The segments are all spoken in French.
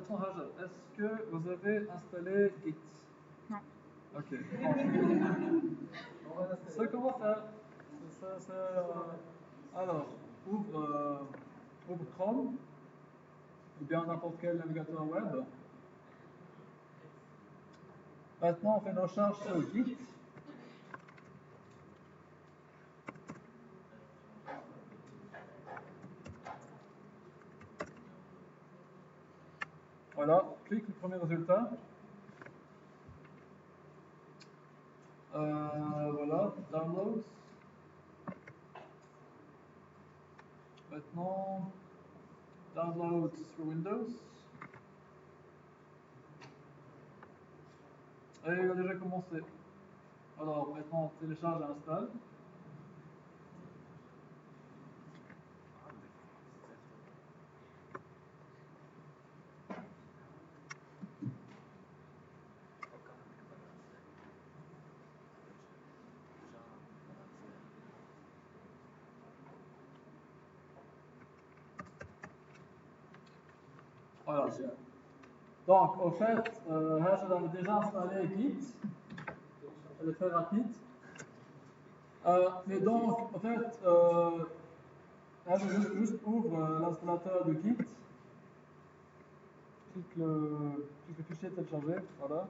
maintenant, Hajar, est-ce que vous avez installé Git? Non. Ok. Ce qu'on va faire, alors, ouvre Chrome, ou bien n'importe quel navigateur web. Maintenant, on fait nos recherches sur Git. Voilà, clique le premier résultat. Voilà, downloads. Maintenant, downloads sur Windows. Et il a déjà commencé. Alors, maintenant, on télécharge et installe. Voilà. Donc, au fait, Hajar avait déjà installé Git. Elle est très rapide. Mais donc, en fait, Hajar juste ouvre l'installateur de Git. Clique le fichier télécharger. Voilà.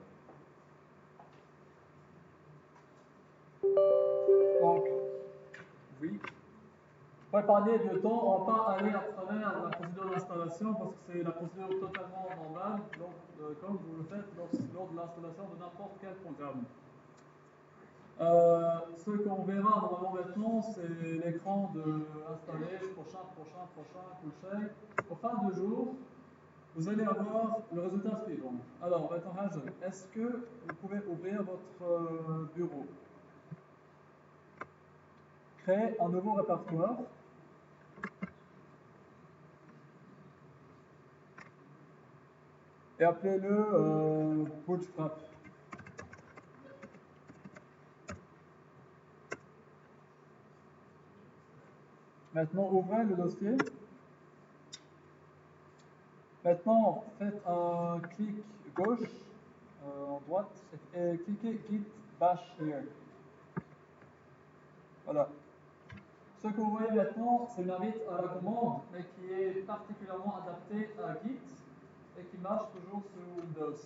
Donc, oui. Pour épargner de temps, on ne va pas aller à travers la procédure d'installation parce que c'est la procédure totalement normale, donc, comme vous le faites lors de l'installation de n'importe quel programme. Ce qu'on verra normalement maintenant, c'est l'écran de installer, prochain, coucher. Au fin de jour, vous allez avoir le résultat suivant. Alors, maintenant, Hajar, est-ce que vous pouvez ouvrir votre bureau? Créer un nouveau répertoire. Et appelez-le Bootstrap. Maintenant, ouvrez le dossier. Maintenant, faites un clic gauche, en droite, et cliquez Git Bash here. Voilà. Ce que vous voyez maintenant, c'est une invite à la commande, mais qui est particulièrement adaptée à Git et qui marche toujours sur Windows.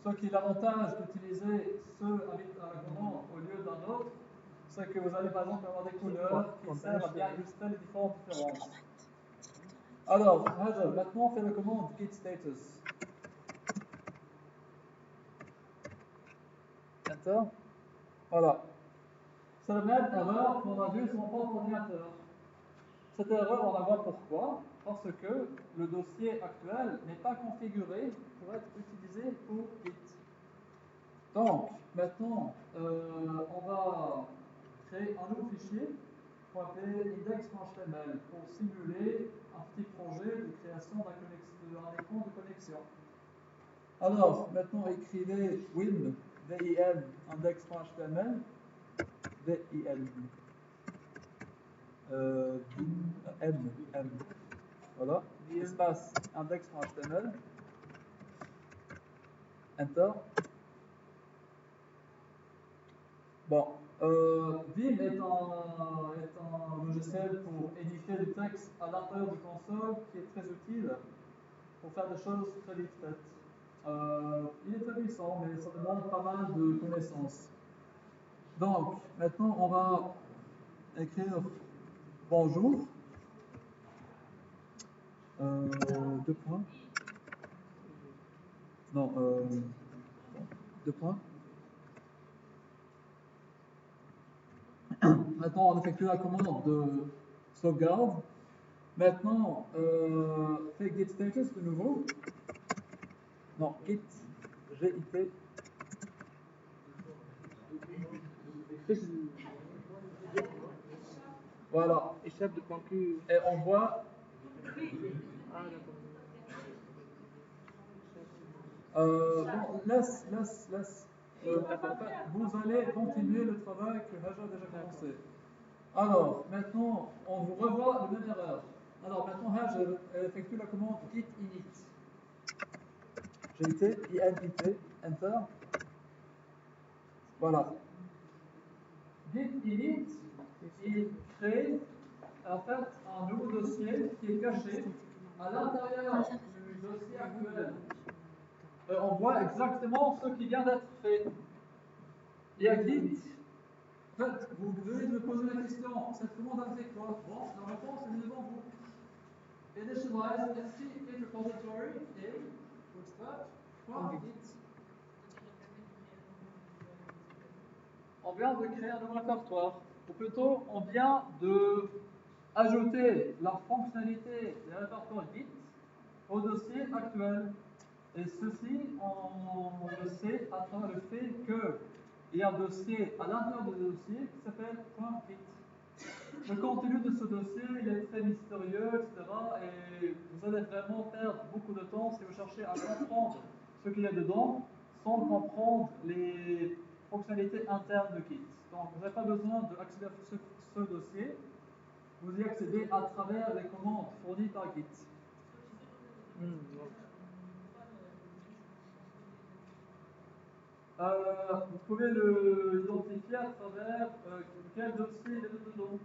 Ce qui est l'avantage d'utiliser ce invite à la commande au lieu d'un autre, c'est que vous allez par exemple avoir des couleurs qui servent à bien illustrer les différentes différences. Alors, Hajar, maintenant on fait la commande git status. Enter. Voilà. C'est la même erreur qu'on a vue sur mon propre ordinateur. Cette erreur, on la voit pourquoi? Parce que le dossier actuel n'est pas configuré pour être utilisé pour Git. Donc, maintenant, on va créer un nouveau fichier qu'on va appeler index.html pour simuler un petit projet de création d'un écran de connexion. Alors, maintenant, écrivez win, V-I-N, index.html, V-I-N, M, voilà, espace index.html, enter. Bon, Vim est un logiciel pour éditer du texte à l'intérieur du console qui est très utile pour faire des choses très vite faites. Il est très puissant, mais ça demande pas mal de connaissances. Donc, maintenant, on va écrire bonjour. Deux points. Non, deux points. Maintenant, on effectue la commande de sauvegarde. Maintenant, fait git status de nouveau. Non, git, G-I-T. Voilà. Échappe de point Q. Et on voit. Ah, d'accord. Bon, laisse. Vous allez continuer le travail que Hajar a déjà commencé. Alors, maintenant, on vous revoit la même erreur. Alors, maintenant, Hajar effectue la commande git init. GIT, INIT, Enter. Voilà. Git init, il crée en fait un nouveau dossier qui est caché à l'intérieur du dossier actuel. On voit exactement ce qui vient d'être fait. Et à Git, en fait, vous venez de me poser la question, cette commande a fait quoi? Bon, la réponse est devant vous. Initialize SC Git repository et bootstrap.git. On vient de créer un nouveau répertoire, ou plutôt on vient de ajouter la fonctionnalité des répertoires Git au dossier actuel. Et ceci, on le sait à travers le fait qu'il y a un dossier à l'intérieur du dossier qui s'appelle .git. Le contenu de ce dossier, il est très mystérieux, etc. Et vous allez vraiment perdre beaucoup de temps si vous cherchez à comprendre ce qu'il y a dedans sans comprendre les fonctionnalités internes de Git. Donc, vous n'avez pas besoin d'accéder à ce dossier. Vous y accédez à travers les commandes fournies par Git. Vous pouvez l'identifier à travers quel dossier il est dedans.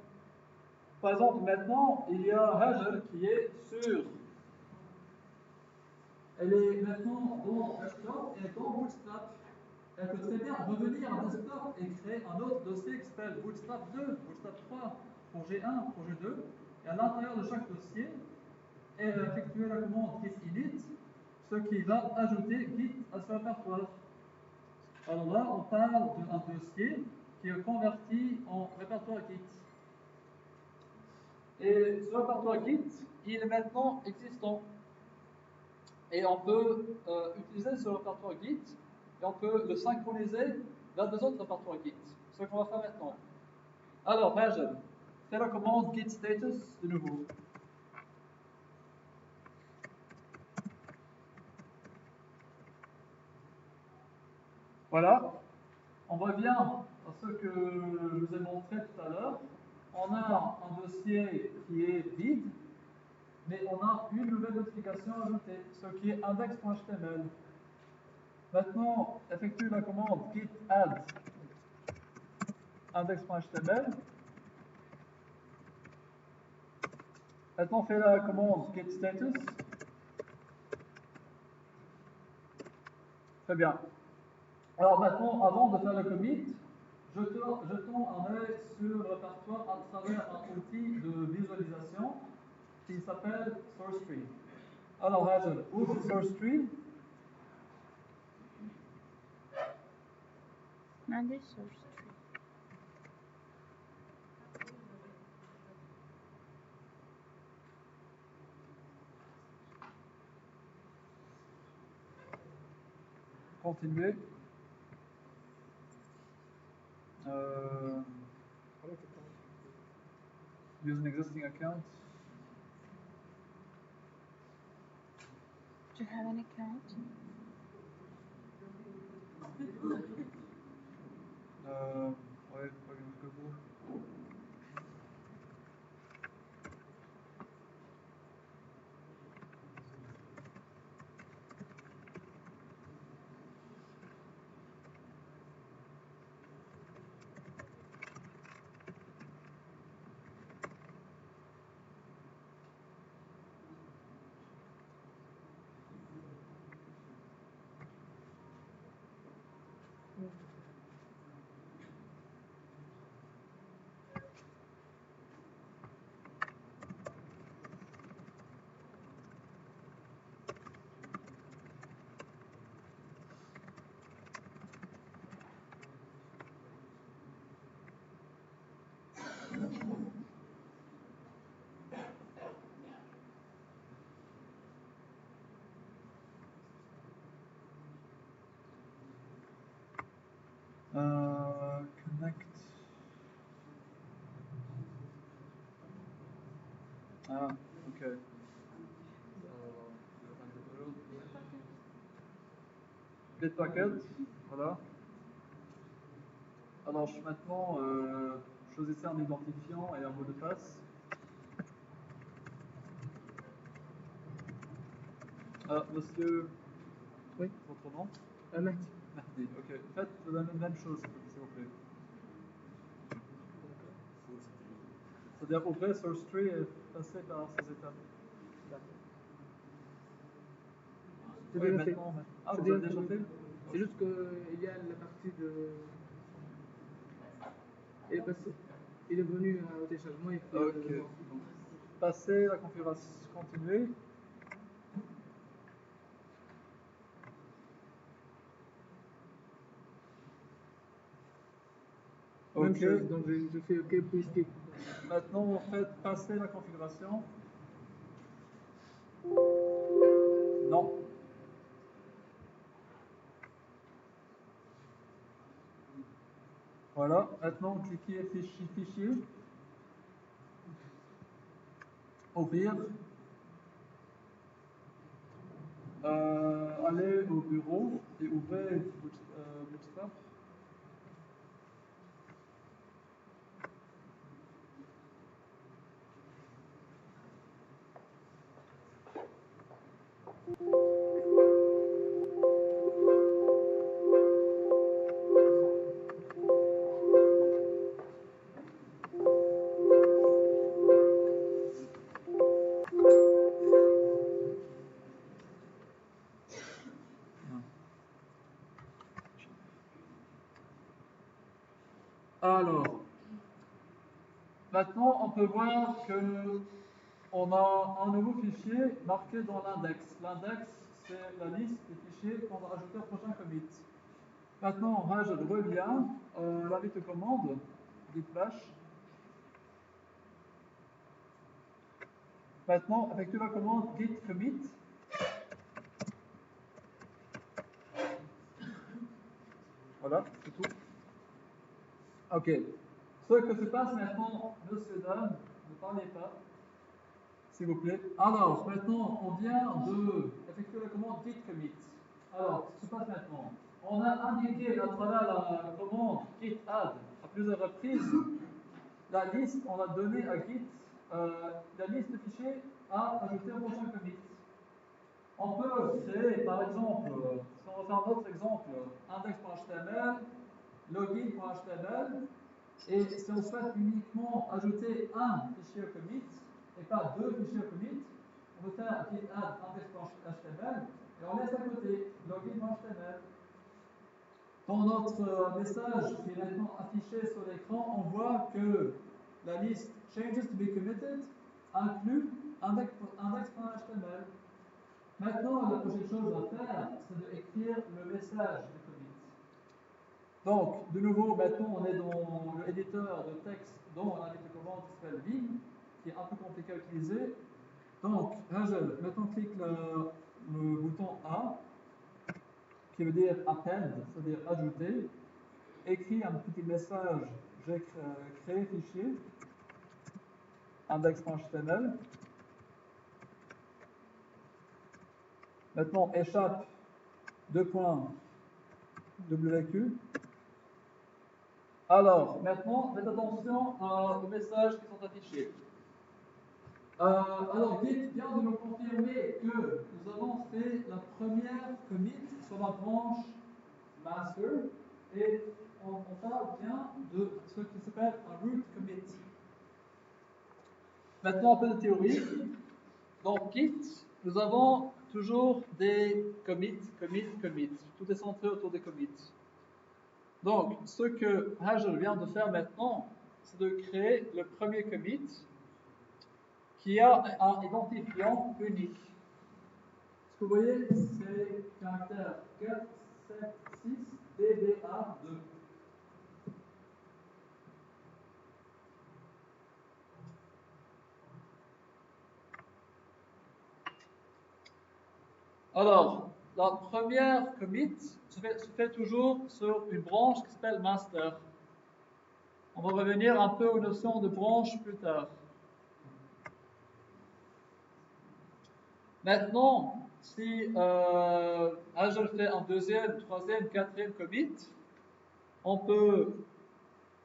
Par exemple, maintenant, il y a Hagel qui est sur. Elle est maintenant dans Desktop et dans Bootstrap. Elle peut très bien revenir à Desktop et créer un autre dossier qui s'appelle Bootstrap 2, Bootstrap 3, projet 1, projet 2. Et à l'intérieur de chaque dossier, elle va effectuer la commande git init, ce qui va ajouter Git à ce répertoire. Alors là, on parle d'un dossier qui est converti en répertoire Git. Et ce répertoire Git, il est maintenant existant. Et on peut utiliser ce répertoire Git et on peut le synchroniser vers des autres répertoires Git. Ce qu'on va faire maintenant. Alors, Rajab, fais la commande git status de nouveau. Voilà. On revient à ce que je vous ai montré tout à l'heure. On a un dossier qui est vide, mais on a une nouvelle notification ajoutée, ce qui est index.html. Maintenant, effectue la commande git add index.html. Maintenant, fais la commande git status. Très bien. Alors maintenant, avant de faire le commit, jetons un œil sur le répertoire à travers un outil de visualisation qui s'appelle SourceTree. Alors, Rajab, ouvre SourceTree. Continuez. Use an existing account. Do you have an account? Ouais, pas que vous. Connect. Ah, ok. Bitbucket, voilà. Alors maintenant, choisissez un identifiant et un mot de passe. Ah, monsieur, Oui. Votre nom? Mahdi. Mahdi, ok. Faites la même chose, s'il vous plaît. C'est-à-dire ouvrir source tree et passer par ces étapes. D'accord. Oui, déjà fait. maintenant. Ah, C'est vous avez déjà déjà fait? C'est juste qu'il y a la partie de. Il est passé. Il est venu au téléchargement et fait. Ok. Donc, passer la configuration, continuer. Même Ok. chose, donc je fais OK puis skip. Maintenant, vous faites passer la configuration. Non. Voilà. Maintenant, cliquez fichier. Ouvrir. Allez au bureau et ouvrez Bootstrap. Alors, maintenant, on peut voir que on a un nouveau fichier marqué dans l'index. L'index, c'est la liste des fichiers qu'on va ajouter au prochain commit. Maintenant, je reviens la liste de commande du flash. Maintenant, effectue la commande git commit. Voilà, c'est tout. Ok. Ce que se passe maintenant, monsieur, dame, ne parlez pas, s'il vous plaît. Alors, maintenant, on vient de effectuer la commande git commit. Alors, ce qui se passe maintenant, on a indiqué à travers la commande git add à plusieurs reprises la liste, on a donné à git la liste de fichiers à ajouter au prochain commit. On peut créer, par exemple, si on va faire un autre exemple, index.html, login.html, et si on souhaite uniquement ajouter un fichier commit et pas deux fichiers commit, on peut faire git add index.html et on laisse à côté login.html. Dans notre message qui est maintenant affiché sur l'écran, on voit que la liste changes to be committed inclut index.html. Maintenant, la prochaine chose à faire, c'est d'écrire le message du commit. Donc, de nouveau, maintenant, on est dans l'éditeur de texte dont on a une commande qui s'appelle Vim, qui est un peu compliqué à utiliser. Donc, maintenant, clique le bouton A, qui veut dire append, c'est-à-dire ajouter. Écrit un petit message, j'ai créé fichier, index.html. Maintenant, échappe 2.wq. Alors, maintenant, faites attention aux messages qui sont affichés. Alors, Git vient de nous confirmer que nous avons fait la première commit sur la branche master et on parle bien de ce qui s'appelle un root commit. Maintenant, un peu de théorie. Dans Git, nous avons toujours des commits. Tout est centré autour des commits. Donc, ce que Hazel vient de faire maintenant, c'est de créer le premier commit qui a un identifiant unique. Ce que vous voyez, c'est caractère 4, 7, 6, DBA2. Alors, la première commit se fait toujours sur une branche qui s'appelle master. On va revenir un peu aux notions de branche plus tard. Maintenant, si Azure fait un deuxième, troisième, quatrième commit, on peut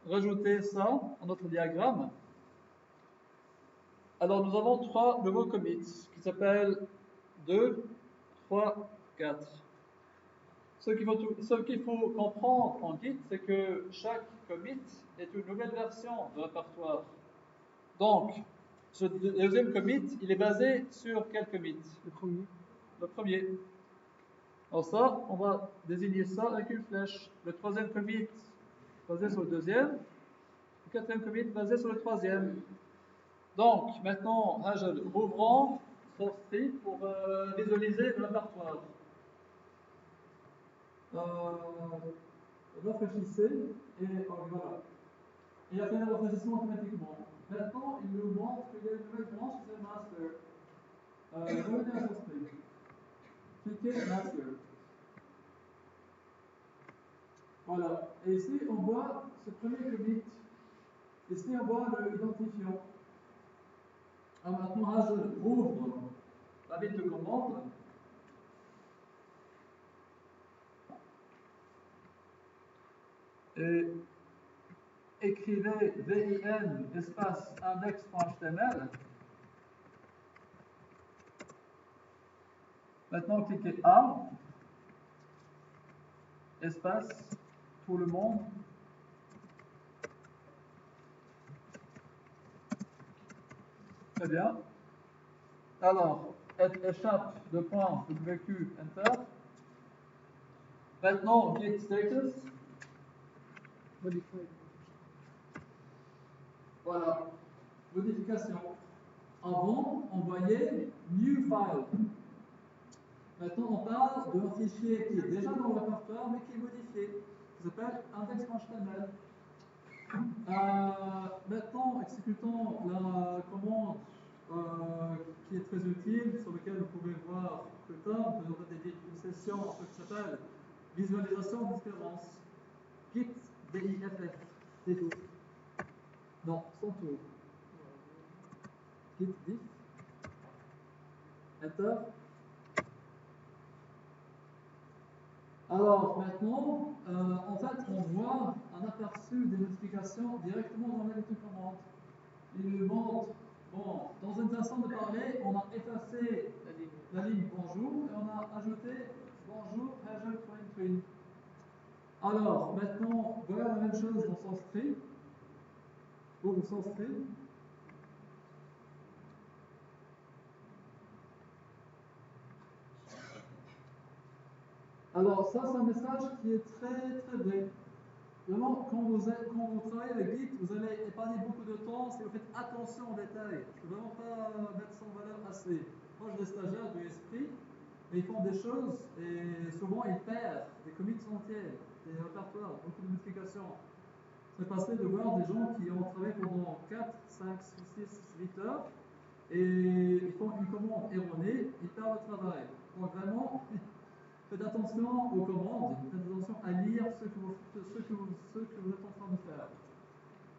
rajouter ça à notre diagramme. Alors, nous avons trois nouveaux commits qui s'appellent 2, 3, 4. Ce qu'il faut comprendre en Git, c'est que chaque commit est une nouvelle version de répertoire. Donc, ce deuxième commit, il est basé sur quel commit? Le premier. Le premier. Alors ça, on va désigner ça avec une flèche. Le troisième commit basé sur le deuxième. Le quatrième commit basé sur le troisième. Donc, maintenant, rouvrons SourceTree pour visualiser le répertoire. Rafraîchissez et voilà. Il a fait le rafraîchissement automatiquement. Maintenant, il nous montre qu'il y a une nouvelle branche qui s'appelle Master. Revenez à SourceTree. Cliquez Master. Voilà. Et ici, on voit ce premier commit. Ici, on voit l'identifiant. Alors maintenant, je rouvre la ligne de commande. Et écrivez vim espace index.html. Maintenant, cliquez A, espace, tout le monde. Très bien. Alors, échappe de point WQ, Enter. Maintenant, git status. Modify. Voilà. Modification. Avant, on voyait new file. Maintenant, on parle d'un fichier qui est déjà dans le répertoire, mais qui est modifié. Ça s'appelle index.html. Maintenant, exécutons la commande qui est très utile, sur laquelle vous pouvez voir plus tard. Nous avons dédié une session à ce qui s'appelle visualisation de différence. Git diff. Diff. Non, sans tour. Git diff. Enter. Alors maintenant, en fait, on voit un aperçu des notifications directement dans la ligne de commande. Il nous montre, bon, dans une façon de parler, on a effacé la ligne bonjour et on a ajouté bonjour Azure Twin. Alors maintenant, voilà la même chose dans SourceTree. Pour SourceTree. Alors ça, c'est un message qui est très très vrai. Vraiment, quand vous travaillez avec Git, vous allez épargner beaucoup de temps si vous faites attention aux détails. Je ne peux vraiment pas mettre ça en valeur assez. Moi, j'ai des stagiaires du esprit, et ils font des choses, et souvent ils perdent des commits entiers, des répertoires, beaucoup de modifications. C'est passé de voir des gens qui ont travaillé pendant 4, 5, 6, 8 heures, et ils font une commande erronée, ils perdent le travail. Donc vraiment, faites attention aux commandes, faites attention à lire ce que vous êtes en train de faire.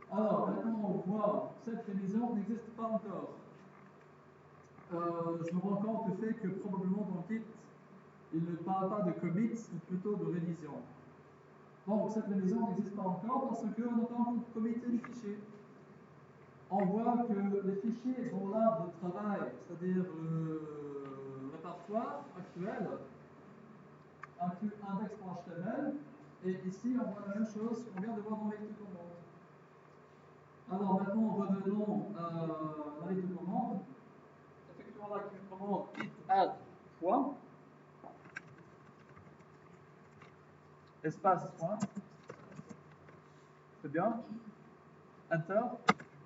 Alors, maintenant, on voit cette révision n'existe pas encore. Je me rends compte du fait que probablement dans Git, il ne parle pas de commits, mais plutôt de révision. Donc, cette révision n'existe pas encore parce qu'on n'a pas encore commité les fichiers. On voit que les fichiers dans l'arbre de travail, c'est-à-dire le répertoire actuel, inclut index.html, et ici on voit la même chose qu'on vient de voir dans la ligne de commande. Alors maintenant, revenons à la ligne de commande. Effectuons la commande git add point, espace point, c'est bien, enter.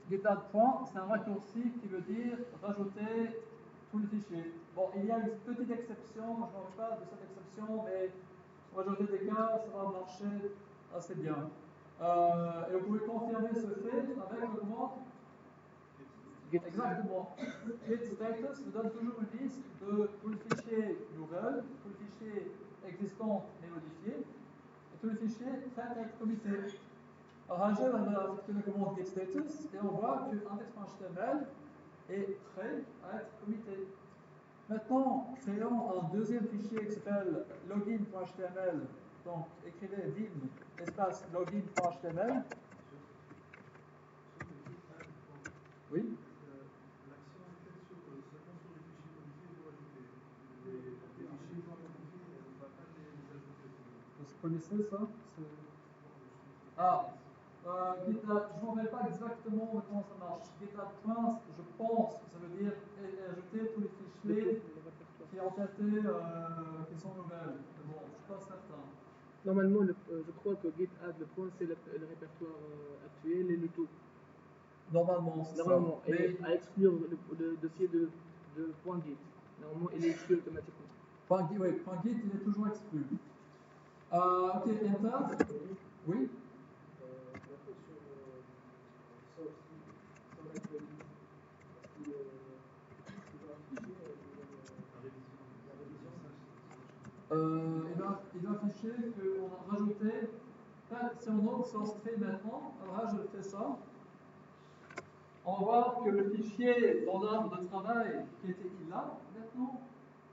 Git add point, c'est un raccourci qui veut dire rajouter tous les fichiers. Bon, il y a une petite exception, je ne parle pas de cette exception, mais majorité des cas, ça va marcher assez bien. Et vous pouvez confirmer ce fait avec le commande exactement. Git status vous donne toujours une liste de tous les fichiers nouvelles, tous les fichiers existants mais modifiés, et tous les fichiers prêts à être committés. Alors, Angel, on a effectué la commande git status et on voit que index.html est prêt à être commité. Maintenant, créons un deuxième fichier qui s'appelle login.html. Donc, écrivez vim espace login.html. Oui. L'action est faite seulement sur les fichiers modifiés ou ajoutés. Les fichiers non modifiés, on ne va pas les ajouter. Vous connaissez ça? Ah, GitHub, je ne me rappelle pas exactement comment ça marche. GitHub Twins, je pense que ça veut dire ajouter tous les fichiers qui ont été, qui sont nouvelles. Mais bon, je ne suis pas certain. Normalement, je crois que GitHub, le point, c'est le répertoire actuel et le tout. Normalement, c'est ça. Normalement, Mais et à exclure le dossier de .git. Normalement, il est exclu automatiquement. oui, .git, il est toujours exclu. Ok, Enter. Oui. Il doit afficher qu'on a rajouté. Si on ouvre source tree maintenant, alors là je fais ça. On va voir que le fichier dans l'arbre de travail qui était là, maintenant,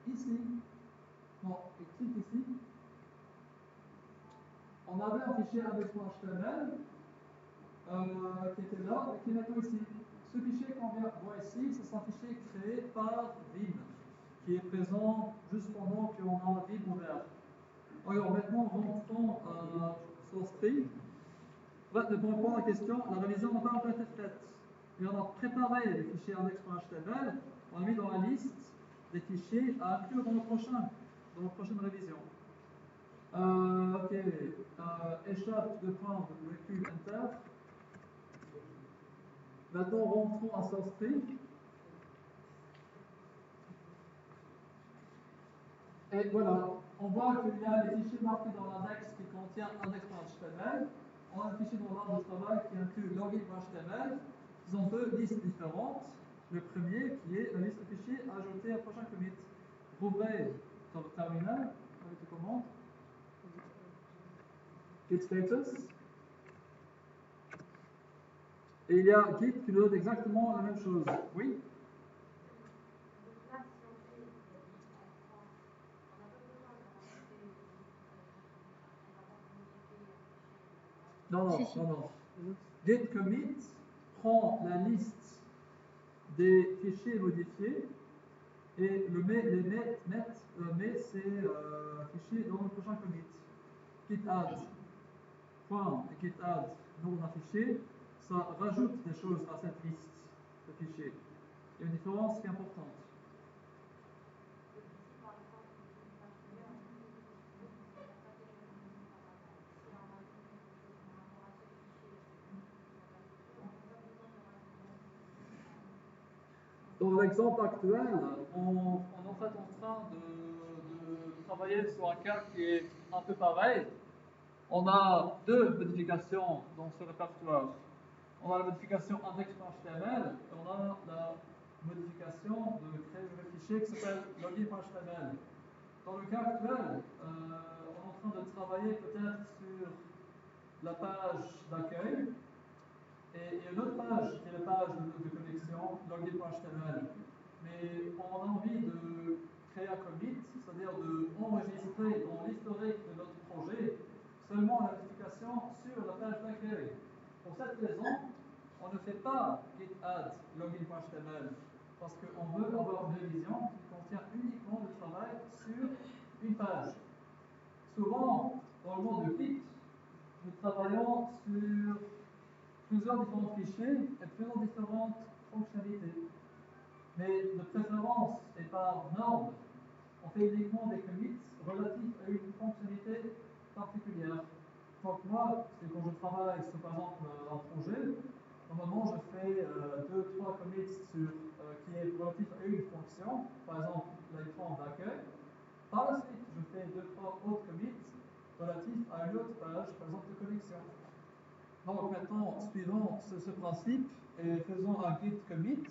ici. Non, il clique ici. On avait un fichier index.html qui était là et qui est maintenant ici. Ce fichier qu'on voit ici, c'est un fichier créé par Vim, qui est présent juste pendant qu'on a Vim ouvert. Alors maintenant, rentrons à source tree. Pour répondre à la question, la révision n'a pas encore été faite. Mais on a préparé les fichiers index.html, on a mis dans la liste des fichiers à inclure dans la prochaine révision. Ok, échappe de prendre recul enter. Maintenant, rentrons à source tree. Et voilà, on voit qu'il y a les fichiers marqués dans l'index qui contient index.html. On a un fichier dans l'arbre de travail qui inclut login.html. Ils ont deux listes différentes. Le premier qui est la liste de fichiers ajoutée au prochain commit. Rouvrez sur le terminal avec les commandes. Git status. Et il y a Git qui donne exactement la même chose. Oui? Non. Git commit prend la liste des fichiers modifiés et le met ces fichiers dans le prochain commit. Git add, git add, nom d'un fichier, ça rajoute des choses à cette liste de fichiers. Il y a une différence qui est importante. Dans l'exemple actuel, on est en fait en train de travailler sur un cas qui est un peu pareil. On a deux modifications dans ce répertoire. On a la modification index.html et on a la modification de créer un fichier qui s'appelle login.html. Dans le cas actuel, on est en train de travailler peut-être sur la page d'accueil. Et il y a une autre page qui est la page de connexion, login.html. Mais on a envie de créer un commit, c'est-à-dire d'enregistrer dans l'historique de notre projet seulement la notification sur la page d'accueil. Pour cette raison, on ne fait pas git add login.html parce qu'on veut avoir une révision qui contient uniquement le travail sur une page. Souvent, dans le monde de Git, nous travaillons sur plusieurs différents fichiers et plusieurs différentes fonctionnalités. Mais de préférence et par norme, on fait uniquement des commits relatifs à une fonctionnalité particulière. Donc moi, c'est quand je travaille sur par exemple un projet, normalement je fais 2-3 commits sur, qui est relatif à une fonction, par exemple l'écran d'accueil. Par la suite, je fais 2-3 autres commits relatifs à une autre page, par exemple de connexion. Donc maintenant, suivons ce principe et faisons un git commit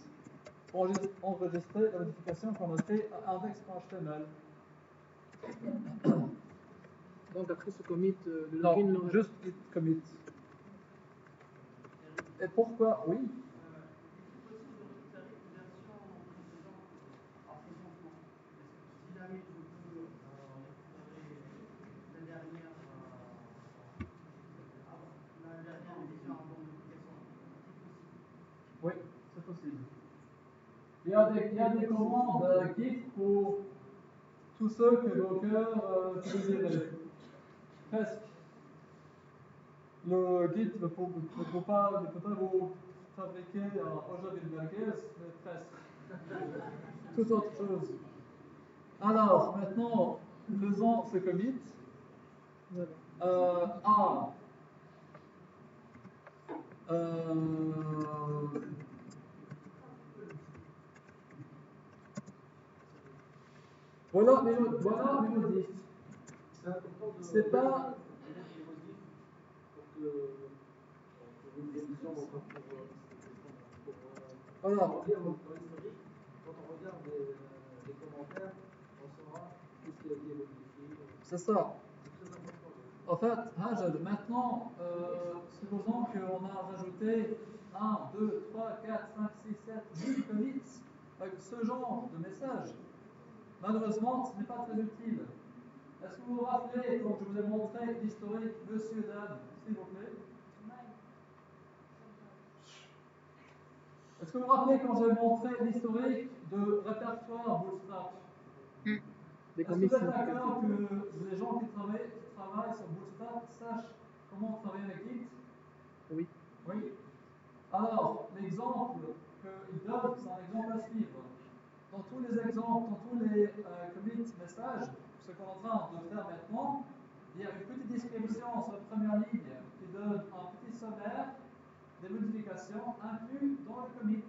pour enregistrer la modification qu'on a fait à index.html. Donc après ce commit, le login... Non, juste git commit. Et pourquoi? Oui. Oui, c'est possible. Il y a des commandes Git pour tous ceux que Docker désirent. presque. Le Git ne peut pas vous fabriquer un objet Merguez, mais presque. Toute autre chose. Alors, maintenant, faisons ce commit. A. Voilà mes modifs. C'est pas. Voilà. Dans l'historique, quand on regarde les commentaires, on saura tout ce qui a été modifié. C'est ça. C'est très important. En fait, maintenant, supposons qu'on a rajouté 1, 2, 3, 4, 5, 6, 7, 8 commits avec ce genre de message. Malheureusement, ce n'est pas très utile. Est-ce que vous vous rappelez, quand je vous ai montré l'historique Monsieur Dame, s'il vous plaît? Est-ce que vous vous rappelez quand j'ai montré l'historique de répertoire Bootstrap? Est-ce que vous êtes d'accord que les gens qui travaillent sur Bootstrap sachent comment travailler avec Git? Oui. Oui. Alors, l'exemple qu'il donne, c'est un exemple à suivre. Dans tous les exemples, dans tous les commits messages, ce qu'on est en train de faire maintenant, il y a une petite description sur la première ligne qui donne un petit sommaire des modifications incluses dans le commit.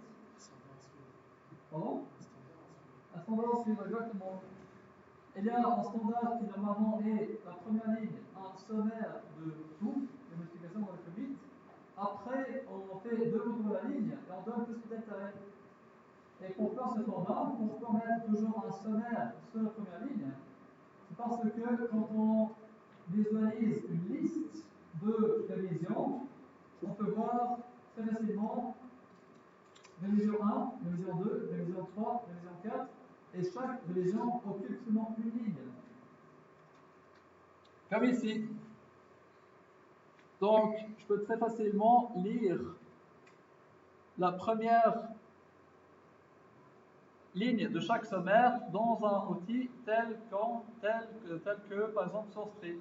Pardon? Un standard à suivre, exactement. Il y a un standard qui normalement est la première ligne, un sommaire de tout, les modifications dans le commit. Après, on fait deux autres la ligne et on donne plus de détails. Et pourquoi ce format? Pourquoi mettre toujours un sommaire sur la première ligne? C'est parce que quand on visualise une liste de révisions, on peut voir très facilement révision 1, révision 2, révision 3, révision 4, et chaque révision occupe seulement une ligne. Comme ici. Donc, je peux très facilement lire la première ligne de chaque sommaire dans un outil tel que par exemple SourceTree.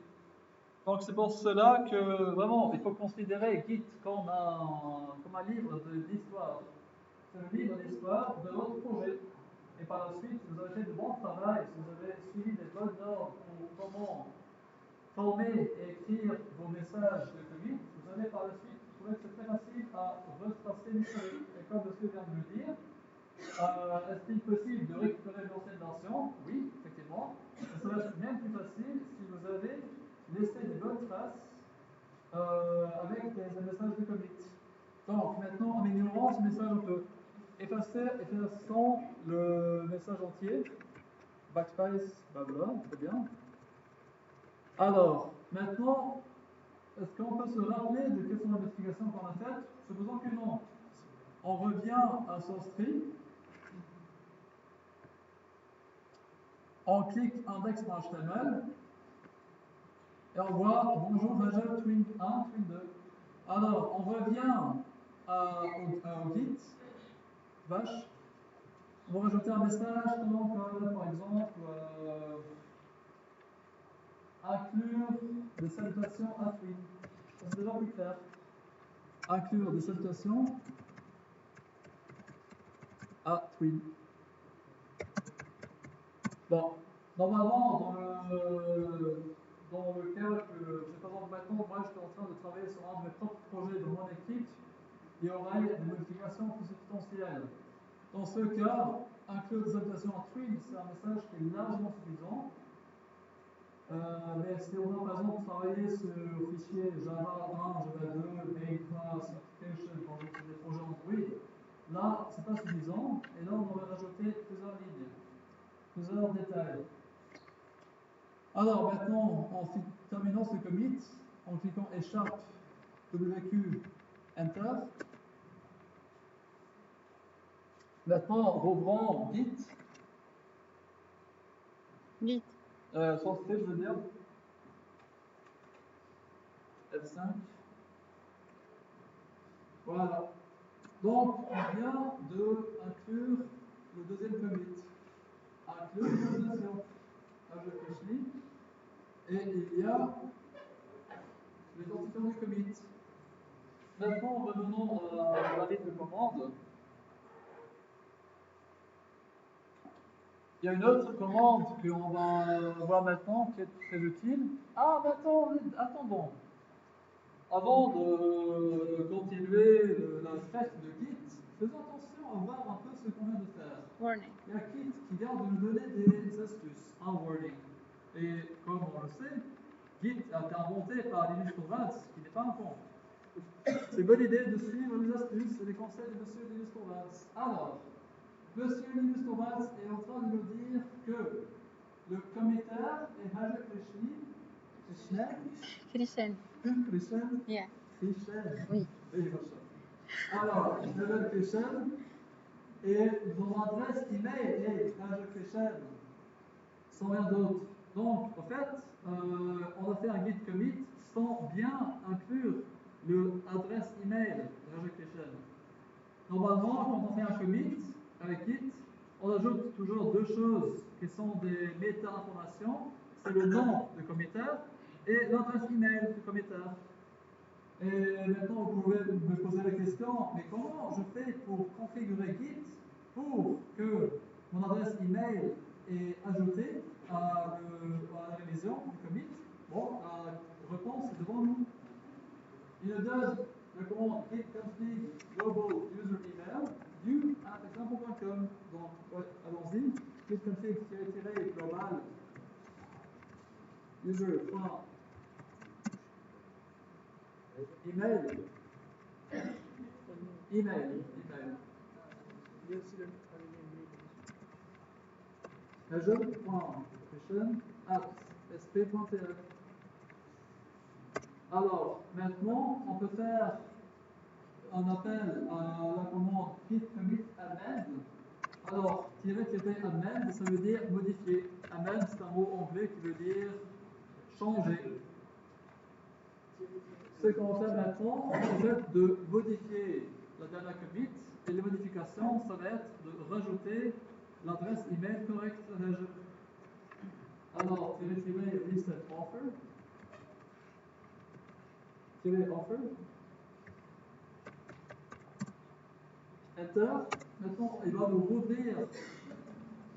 Donc c'est pour cela que vraiment il faut considérer Git comme un livre d'histoire. C'est le livre d'histoire de votre projet. Et par la suite, si vous avez fait du bon travail, si vous avez suivi des bonnes normes pour comment former et écrire vos messages de commit, vous allez par la suite trouver que c'est très facile à retracer l'historique. Et comme monsieur vient de le dire, est-il possible de récupérer l'ancienne version? Oui, effectivement. Mais ça va être bien plus facile si vous avez laissé des bonnes traces avec des messages de commit. Donc maintenant, en ignorant ce message, on peut effaçant le message entier. Backspace, blabla, très bien. Alors, maintenant, est-ce qu'on peut se rappeler de quelles sont les modifications qu'on a faites? Supposons que non. On revient à SourceTree. On clique index.html et on voit bonjour Major Twin 1, Twin 2. Alors, on revient au Git, bash. On va rajouter un message comme par exemple inclure des salutations à Twin. C'est déjà plus clair. Inclure des salutations à Twin. Bon, normalement, dans le cas que je présente maintenant, moi j'étais en train de travailler sur un de mes propres projets de mon équipe, il y aurait des modifications plus substantielles. Dans ce cas, inclure des salutations à Twin, c'est un message qui est largement suffisant. Mais si on a par exemple travaillé sur le fichier Java 1, Java 2, main class, application, quand on fait des projets Android, là, c'est pas suffisant, et là, on aurait rajouté plusieurs lignes, plusieurs détails. Alors maintenant, en terminant ce commit, en cliquant Echarp WQ Enter, maintenant, rouvrons Git. Git. SourceTree, je veux dire. F5. Voilà. Donc, on vient d'inclure le deuxième commit. Inclure une solution. Là, je fais et il y a l'identifiant du commit. Maintenant, revenons à la ligne de commande. Il y a une autre commande qu'on va voir maintenant qui est très utile. Ah, mais attendons. Avant de continuer la fête de Git, faisons attention à voir un peu ce qu'on vient de faire. Warning. Il y a Git qui vient de nous donner des astuces, un warning. Et comme on le sait, Git a été inventé par Linus Torvalds, qui n'est pas un con. C'est une bonne idée de suivre les astuces et les conseils de M. Linus Torvalds. Alors, M. Linus Torvalds est en train de nous dire que le committer est Haja Krishna. Christian. Krishna. Yeah. Krishna. Oui. Alors, Haja Krishna et mon adresse email est Haja Krishna sans rien d'autre. Donc, en fait, on a fait un git commit sans bien inclure l'adresse email de Haja Krishna. Normalement, quand on fait un commit avec Git, on ajoute toujours deux choses qui sont des méta-informations. C'est le nom du committer et l'adresse email du committer. Et maintenant, vous pouvez me poser la question, mais comment je fais pour configurer Git pour que mon adresse email est ajoutée à la révision du commit? Bon, la réponse est devant nous. Il nous donne la commande git config global user email du à example.com. Donc, allons-y. Git config global user.email. Email. Il y a aussi le Azure.application@sp.tf. Alors, maintenant, on peut faire un appel à la commande git commit amend. Alors, amend, ça veut dire modifier. Amend, c'est un mot anglais qui veut dire changer. Ce qu'on va faire maintenant, c'est de modifier la dernière commit, et les modifications, ça va être de rajouter l'adresse email correcte à Azure. Alors, reset offer. Offer. Enter. Maintenant, il va nous rouvrir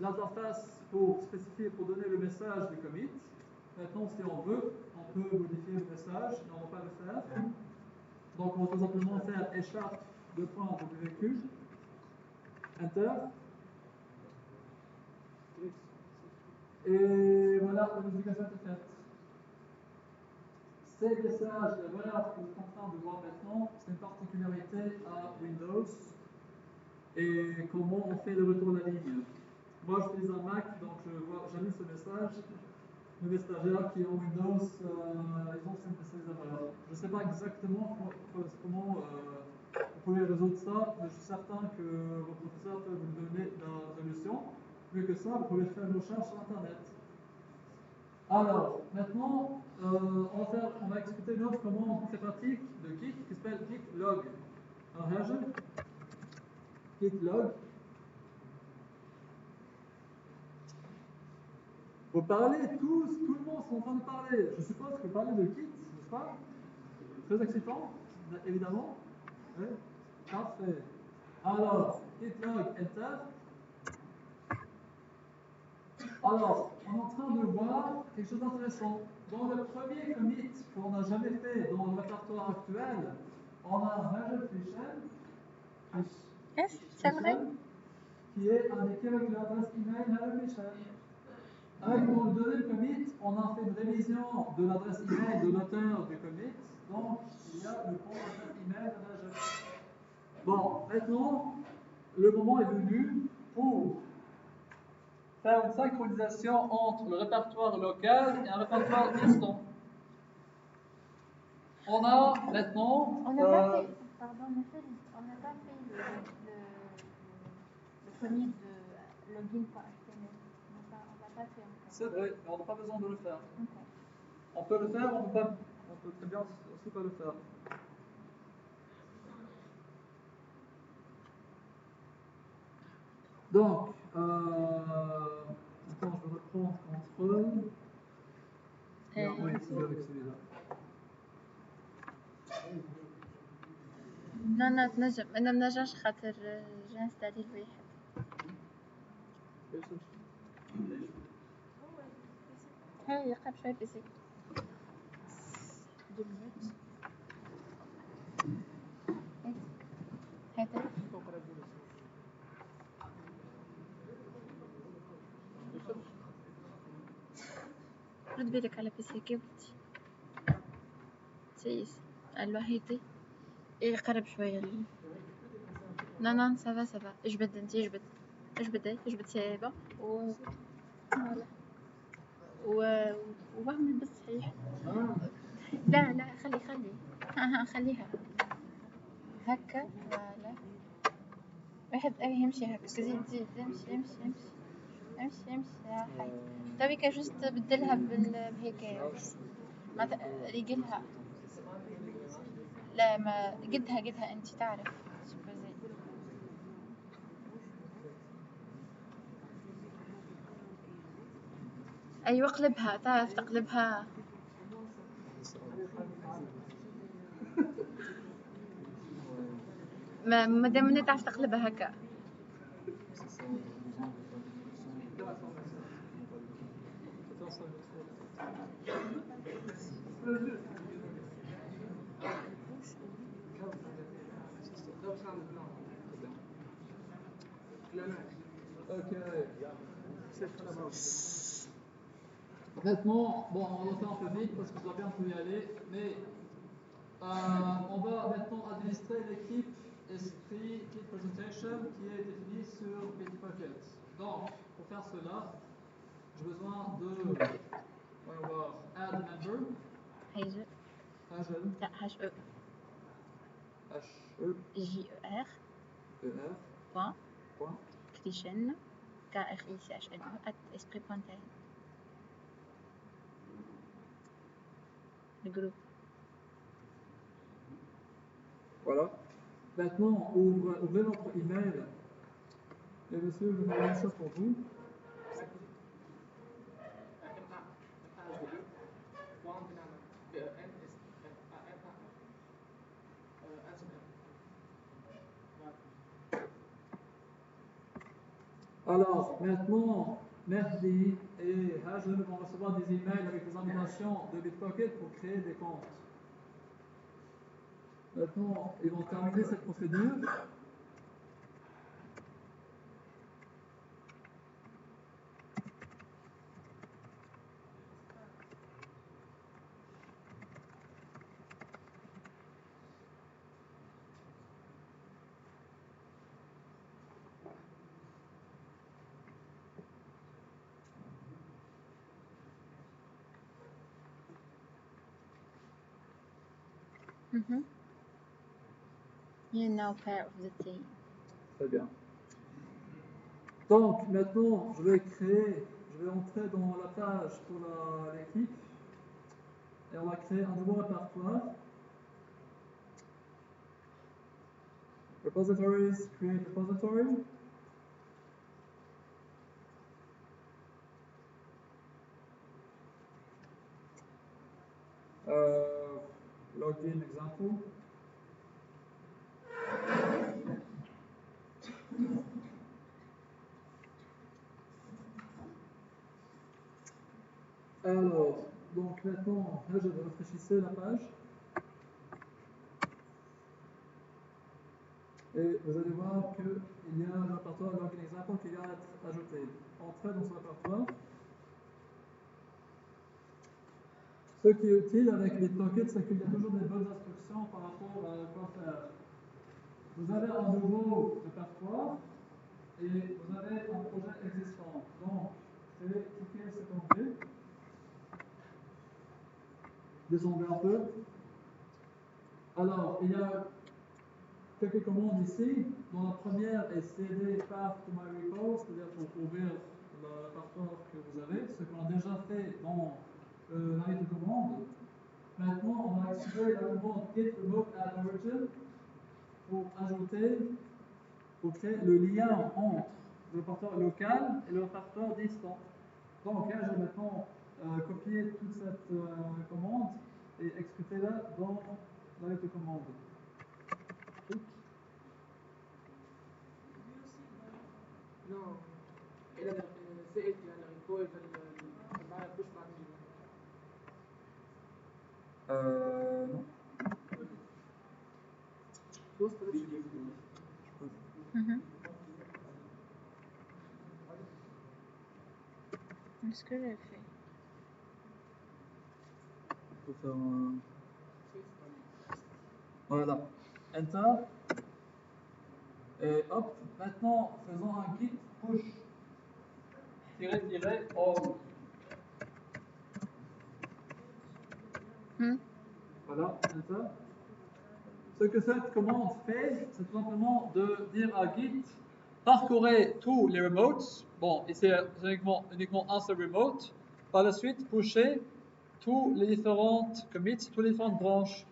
l'interface pour donner le message du commit. Maintenant, si on veut, on peut modifier le message, mais on ne va pas le faire. Donc, on va tout simplement faire echarp2.wq. Enter. Et voilà, la modification est faite. Ces messages d'erreur que vous êtes en train de voir maintenant, c'est une particularité à Windows. Et comment on fait le retour de la ligne. Moi, j'utilise un Mac, donc j'allume ce message. Les stagiaires qui ont Windows, ils ont ces erreurs. Je ne sais pas exactement comment vous pouvez résoudre ça, mais je suis certain que vos professeurs peuvent vous donner la solution. Mieux que ça, vous pouvez faire une recherche sur Internet. Alors, maintenant, on va exécuter une autre commande très pratique de Git qui s'appelle git log. Alors, réagir. Git log. Vous parlez tous, tout le monde est en train de parler. Je suppose que vous parlez de Git, n'est-ce pas? Très excitant, évidemment. Oui. Parfait. Alors, git log, enter. Alors, on est en train de voir quelque chose d'intéressant. Dans le premier commit qu'on n'a jamais fait dans le répertoire actuel, on a un Haja Krishna. Yes, c'est vrai. Qui est indiqué avec l'adresse email Haja Krishna. Avec dans le deuxième commit, on a fait une révision de l'adresse email de l'auteur du commit. Donc, il y a le compte adresse email de Haja. Bon, maintenant, le moment est venu pour faire une synchronisation entre le répertoire local et un répertoire distant. On a maintenant. On n'a pas fait, pardon, on n'a pas fait le commit de login.html. On l'a pas fait encore. C'est vrai, mais on n'a pas besoin de le faire. Okay. On peut le faire, on peut très bien aussi pas le faire. Donc, attends, je vais reprendre contrôle. Oui, c'est avec celui-là. لا تنجم انا منجمش خاطر جانستالي الواحد هاي قبل شوي بيسي 2 minutes هاتي رد بالك على بيسي كيفتي سيس الوهيتي ايه قرب شوية لا سافا اجبد انتي اجبد سيابة فوالا واعمل بالصحيح لا خليها هكا فوالا واحد يمشي هكا زيد امشي يا حي تويكا جوست بدلها بهيك ما ريقلها لا ما قدها انت تعرف ايوه اقلبها تعرف تقلبها ما دام انت تعرف تقلبها هكا Ok. Maintenant, bon, on va le faire un peu vite parce que je dois bientôt y aller, mais on va maintenant administrer l'équipe Esprit Kit Presentation qui est définie sur Bitbucket. Donc, pour faire cela, j'ai besoin de, voyons voir, add member. هيجي لا HE JER point Christian KRICHNE @ le groupe. Voilà. Maintenant, ouvrez votre email. Et monsieur, je vais faire ça pour vous. Alors, maintenant, Mehdi et Hazel vont recevoir des emails avec des invitations de Bitbucket pour créer des comptes. Maintenant, ils vont terminer cette procédure. You're now part of the team. Très bien. Donc, maintenant, je vais entrer dans la page pour l'équipe et on va créer un nouveau répertoire. Repositories, create repository. Login example. Alors, donc maintenant, là je vais rafraîchir la page. Et vous allez voir qu'il y a un répertoire login example qui vient d'être ajouté. Entrez dans ce répertoire. Ce qui est utile avec Bitbucket, c'est qu'il y a toujours des bonnes instructions par rapport à quoi faire. Vous avez un nouveau répertoire et vous avez un projet existant. Donc, c'est cliquer sur onglet. Descendez un peu. Alors, il y a quelques commandes ici. Dans la première est cd path to my repo, c'est-à-dire pour ouvrir le répertoire que vous avez, ce qu'on a déjà fait dans la liste de commandes. Maintenant, on va extraire la commande git remote add origin pour créer le lien entre le répertoire local et le répertoire distant. Donc, là, j'ai maintenant copié toute cette commande et exécuté-la dans avec les commandes. Clic. Non. إذا سألت يعني الريبو إذا معنا push مع Non. Mhm. Est-ce que j'ai fait? Il faut faire un... Voilà. Enter. Et hop, maintenant faisons un git push. All. Voilà, enter. Ce que cette commande fait, c'est tout simplement de dire à Git, parcourez tous les remotes. Bon, ici c'est uniquement un seul remote. Par la suite, pusher tous les différentes commits, toutes les différentes branches.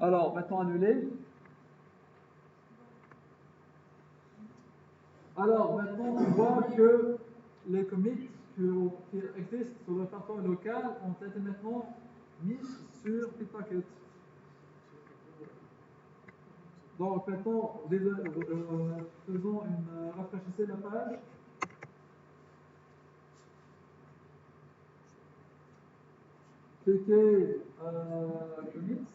Alors, maintenant annuler. Alors, maintenant, on voit que les commits qui existent sur le répertoire local ont été maintenant mis sur Bitbucket. Donc, maintenant, faisons rafraîchissez la page. Cliquez commits.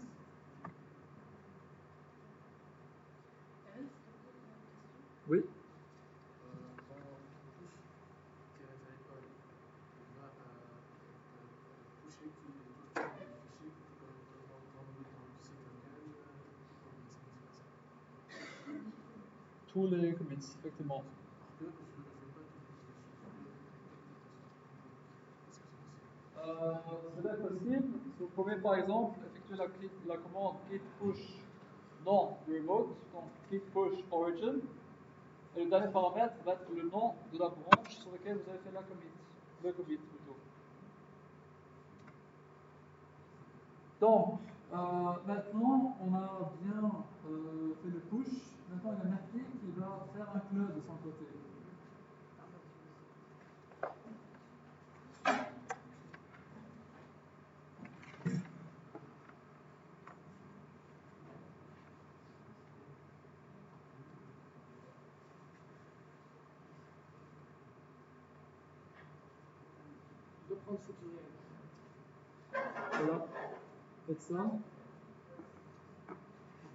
Oui. Tous les commits, effectivement. Cela est possible. Vous pouvez par exemple effectuer la commande git push nom du remote, donc git push origin. Et le dernier paramètre va être le nom de la branche sur laquelle vous avez fait la commit. Le commit plutôt. Donc, maintenant, on a bien fait le push. Maintenant, il y a Merti qui va faire un clone de son côté. Je dois prendre ce qui est. Voilà, faites ça.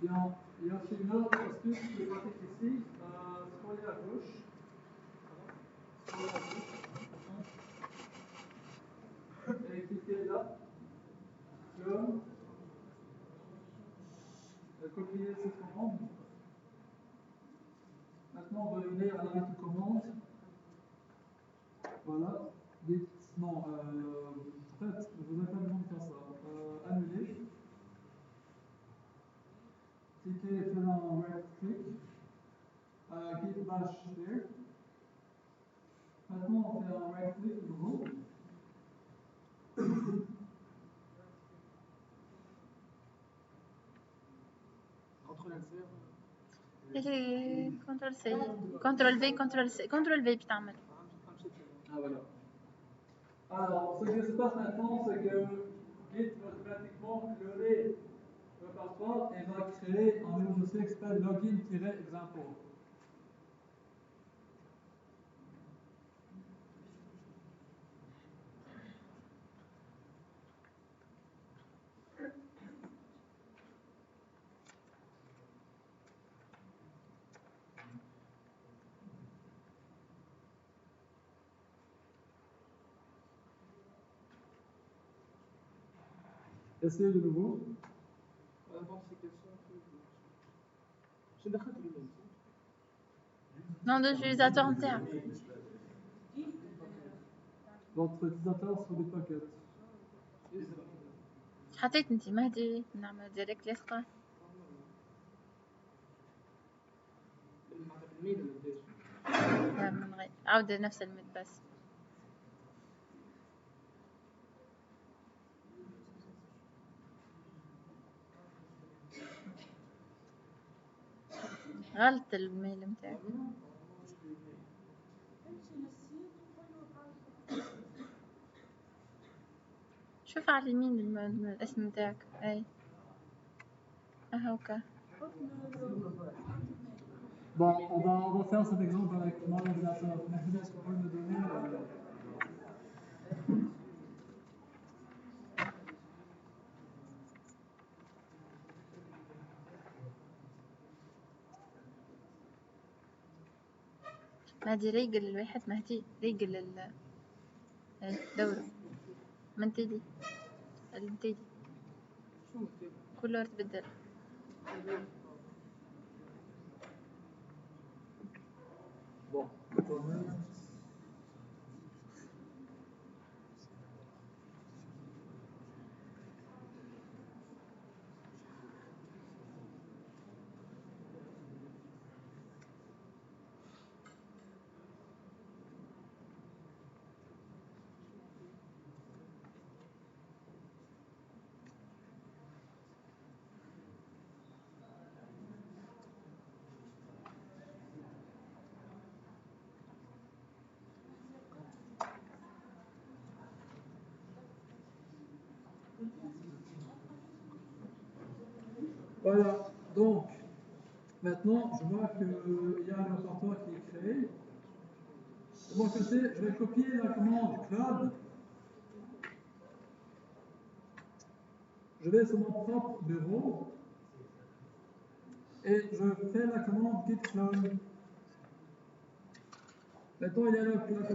Bien, il y a aussi une autre astuce qui est pratique ici. Scrollez à gauche. Scrollez à gauche. Et cliquez là. Clone. Copier cette commande. Maintenant, on va venir à l'arrêt de commande. Voilà. Dites, non, en fait, vous n'avez pas besoin de faire ça. Annuler. Cliquez, faites un right click. Git bash here. Maintenant, on fait un right click de nouveau. CTRL C CTRL V CTRL C CTRL V بتعمل. Ah voilà. Alors, ce qui se passe maintenant, c'est que Git va automatiquement cloner le répertoire et va créer un nouveau dossier qui s'appelle login-example. Essayez de nouveau. Non, d'utilisateur interne. Votre utilisateur sur Bitbucket. حطيت انت مهدي نعمل ديريكت ليسقى. لا من غير عودة نفس الميد بس. غلط الميل متاعك. شوف على اليمين الاسم متاعك. اي هاكا. Bon, on va faire cet exemple avec mon ordinateur. Mahdi, est-ce que vous pouvez me donner مهدي ريقل الواحد. مهدي ريقل دوره من تيدي التيدي شو مكتوب؟ كله تبدل. Bon, voilà, donc maintenant je vois qu'il y a un répertoire qui est créé. De mon côté, je vais copier la commande cloud. Je vais sur mon propre bureau et je fais la commande git clone. Maintenant, il y a le répertoire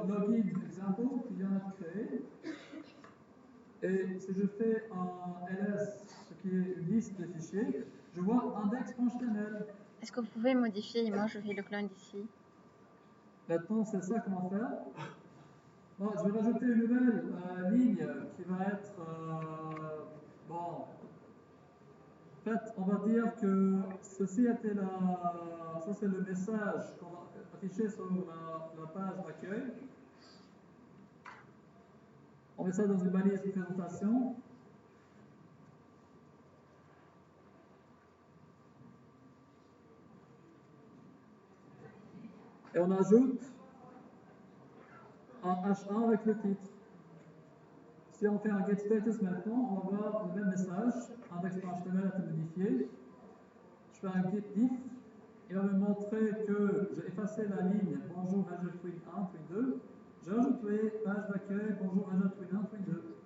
login example qui vient d'être créé. Et si je fais un ls, ce qui est une liste de fichiers, je vois index.html. Est-ce que vous pouvez modifier? Moi je fais le clone d'ici. Maintenant, c'est ça comment faire. Bon, je vais rajouter une nouvelle ligne qui va être bon. En fait, on va dire que ceci était ça c'est le message qu'on va afficher sur la page d'accueil. On met ça dans une balise de présentation. Et on ajoute un H1 avec le titre. Si on fait un get status maintenant, on va voir le même message, index.html a été modifié. Je fais un git diff. Il va me montrer que j'ai effacé la ligne bonjour Azure Twin 1, Twin 2. J'ai ajouté page d'accueil bonjour Azure Twin 1, Twin 2.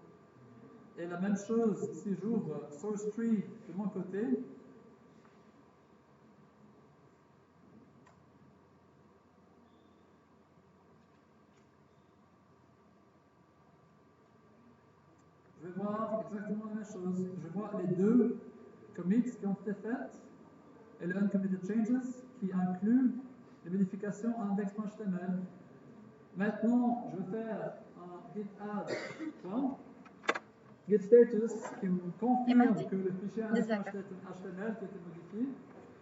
Et la même chose si j'ouvre source tree de mon côté. Je vais voir exactement la même chose. Je vois les deux commits qui ont été faites et le uncommitted changes qui inclut les modifications index.html. Maintenant, je vais faire un git add git status qui me confirme que le fichier index.html qui a été modifié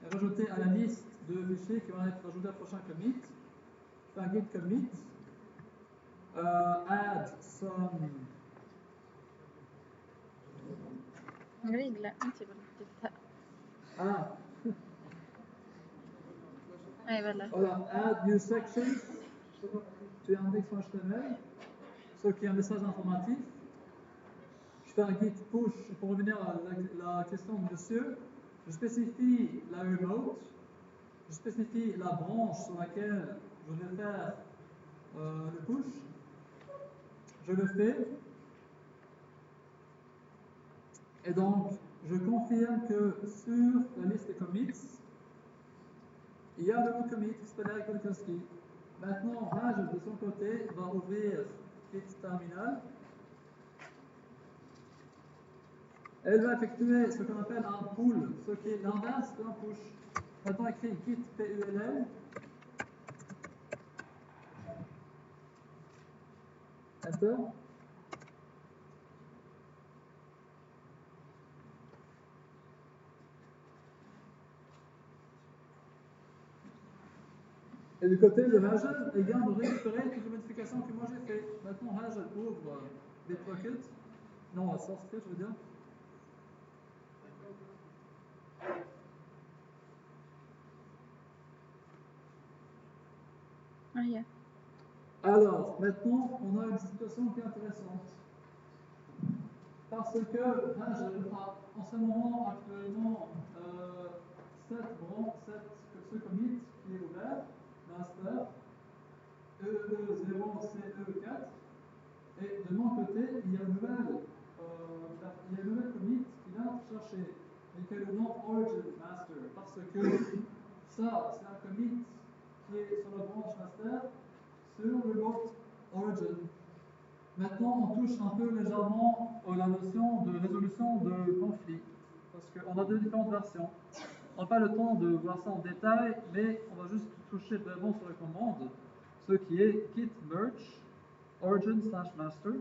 est rajouté à la liste de fichiers qui vont être ajoutés au prochain commit. Je fais un git commit, add some. Oui, لا انت بدك. Ah. اي والله. Voilà, add new sections to index.html, ce qui est un message informatif. Je fais un git push pour revenir à la question de monsieur. Je spécifie la remote, je spécifie la branche sur laquelle je vais faire le push. Je le fais. Et donc, je confirme que sur la liste des commits, il y a le mot commit qui s'appelle Eric Polkowski. Maintenant, Raj, de son côté, va ouvrir Git terminal. Elle va effectuer ce qu'on appelle un pull, ce qui est l'inverse d'un push. Maintenant, écrit git pull. Enter. Et du côté de Rajal, il vient de récupérer toutes les modifications que moi j'ai fait. Maintenant, Rajal ouvre Bitbucket. Non, SourceFit, je veux dire. هي. Alors, maintenant, on a une situation qui est intéressante. Parce que, en ce moment, actuellement, ce commit qui est ouvert, master, EE0, CE4, et de mon côté, il y a une nouvelle commit qui vient chercher, et qui est le nom Origin Master, parce que ça, c'est un commit qui est sur la branche master, sur le lot Origin. Maintenant, on touche un peu légèrement à la notion de résolution de conflit, parce qu'on a deux différentes versions. On n'a pas le temps de voir ça en détail, mais on va juste toucher vraiment sur la commande, ce qui est git merge origin/master.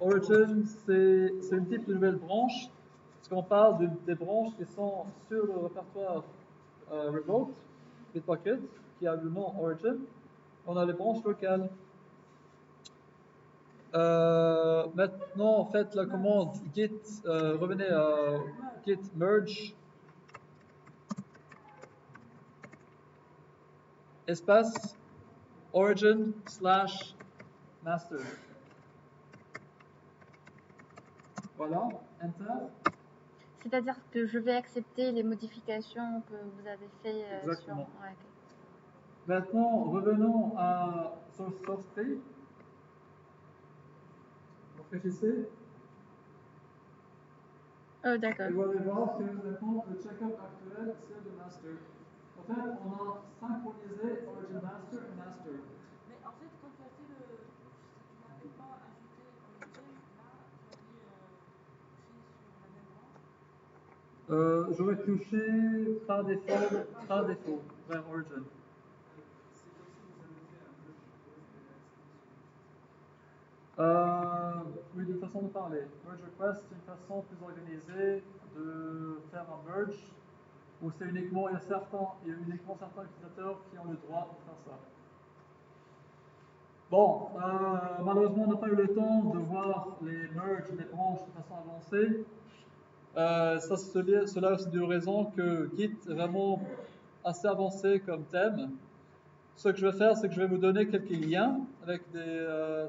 Origin, c'est une type de nouvelle branche, parce qu'on parle des branches qui sont sur le répertoire remote, Bitbucket, qui a le nom Origin. On a les branches locales. Maintenant, faites la commande git, revenez à git merge espace origin/master. Voilà, enter. C'est-à-dire que je vais accepter les modifications que vous avez faites Exactement. sur... Ouais, ok. Maintenant, revenons à source tree. Réfléchissez. Oh, d'accord. Et vous allez voir que maintenant, le check-up actuel, c'est le master. En fait, on a synchronisé origin master et master. Mais en fait, quand tu as fait le. Si tu n'avais pas ajouté Origin, là, tu allais toucher sur la même branche. J'aurais touché par défaut vers origin. Oui, d'une façon de parler. Merge request, c'est une façon plus organisée de faire un merge, où c'est uniquement, il y a uniquement certains utilisateurs qui ont le droit de faire ça. Bon, malheureusement, on n'a pas eu le temps de voir les merges, les branches de façon avancée. Cela aussi de raison que Git est vraiment assez avancé comme thème. Ce que je vais faire, c'est que je vais vous donner quelques liens avec des